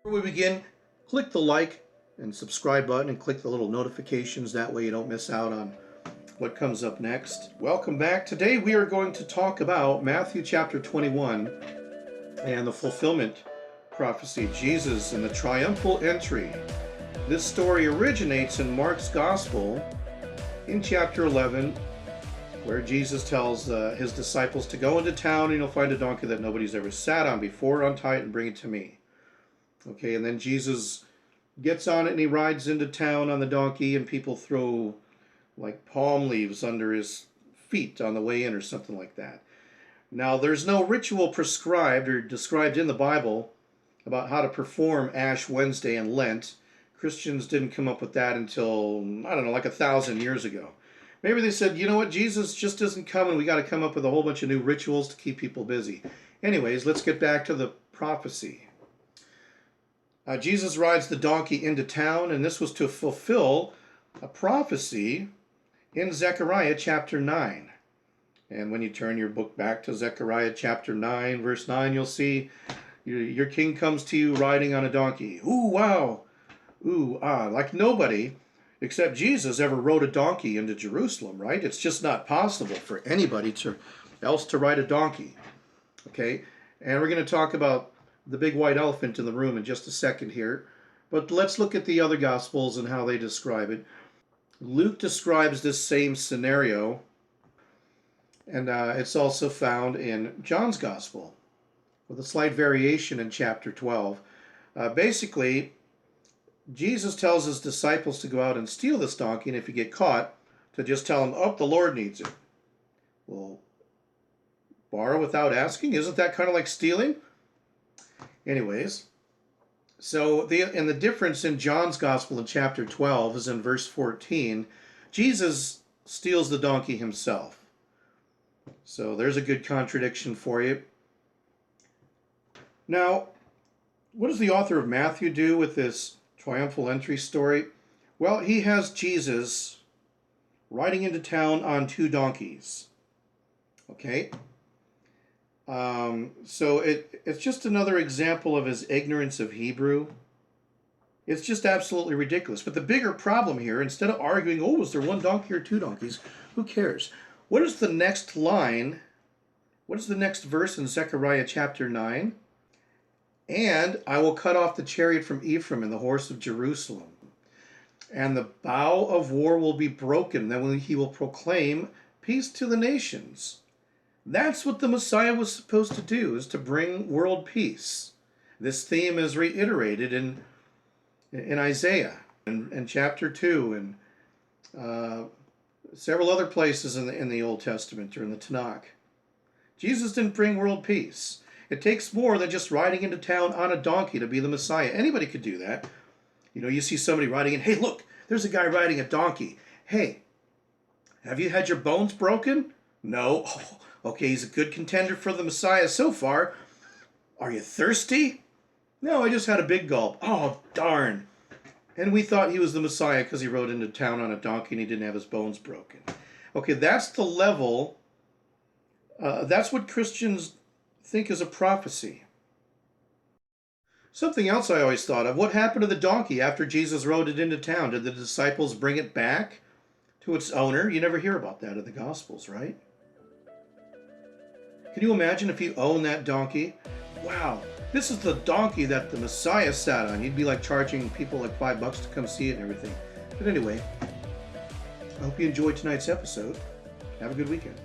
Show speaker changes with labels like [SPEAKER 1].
[SPEAKER 1] Before we begin, click the like and subscribe button and click the little notifications. That way you don't miss out on what comes up next. Welcome back. Today we are going to talk about Matthew chapter 21 and the fulfillment prophecy, Jesus and the triumphal entry. This story originates in Mark's Gospel in chapter 11, where Jesus tells his disciples to go into town and you'll find a donkey that nobody's ever sat on before, untie it and bring it to me. Okay, and then Jesus gets on it and he rides into town on the donkey, and people throw like palm leaves under his feet on the way in or something like that. Now, there's no ritual prescribed or described in the Bible about how to perform Ash Wednesday and Lent. Christians didn't come up with that until, I don't know, like 1,000 years ago. Maybe they said, you know what, Jesus just isn't coming. We got to come up with a whole bunch of new rituals to keep people busy. Anyways, let's get back to the prophecy. Jesus rides the donkey into town, and this was to fulfill a prophecy in Zechariah chapter 9. And when you turn your book back to Zechariah chapter 9, verse 9, you'll see your king comes to you riding on a donkey. Ooh, wow. Ooh, ah. Like nobody except Jesus ever rode a donkey into Jerusalem, right? It's just not possible for anybody else to ride a donkey. Okay? And we're going to talk about the big white elephant in the room in just a second here. But let's look at the other Gospels and how they describe it. Luke describes this same scenario, and it's also found in John's Gospel, with a slight variation in chapter 12. Basically, Jesus tells his disciples to go out and steal this donkey, and if you get caught, to just tell them, oh, the Lord needs it. Well, borrow without asking? Isn't that kind of like stealing? Anyways, so the difference in John's Gospel in chapter 12 is in verse 14. Jesus steals the donkey himself. So there's a good contradiction for you. Now, what does the author of Matthew do with this triumphal entry story? Well, he has Jesus riding into town on two donkeys. Okay? So it's just another example of his ignorance of Hebrew. It's just absolutely ridiculous. But the bigger problem here, instead of arguing, oh, is there one donkey or two donkeys? Who cares? What is the next line? What is the next verse in Zechariah chapter 9? And I will cut off the chariot from Ephraim and the horse of Jerusalem. And the bow of war will be broken. Then he will proclaim peace to the nations. That's what the Messiah was supposed to do, is to bring world peace. This theme is reiterated in Isaiah and chapter 2 and several other places in the Old Testament or in the Tanakh. Jesus didn't bring world peace. It takes more than just riding into town on a donkey to be the Messiah. Anybody could do that. You know, you see somebody riding in, hey, look, there's a guy riding a donkey. Hey, have you had your bones broken? No. Oh, okay, he's a good contender for the Messiah so far. Are you thirsty? No, I just had a big gulp. Oh, darn. And we thought he was the Messiah because he rode into town on a donkey and he didn't have his bones broken. Okay, that's the level. That's what Christians think is a prophecy. Something else I always thought of. What happened to the donkey after Jesus rode it into town? Did the disciples bring it back to its owner? You never hear about that in the Gospels, right? Can you imagine if you own that donkey? Wow, this is the donkey that the Messiah sat on. You'd be like charging people like $5 to come see it and everything. But anyway, I hope you enjoyed tonight's episode. Have a good weekend.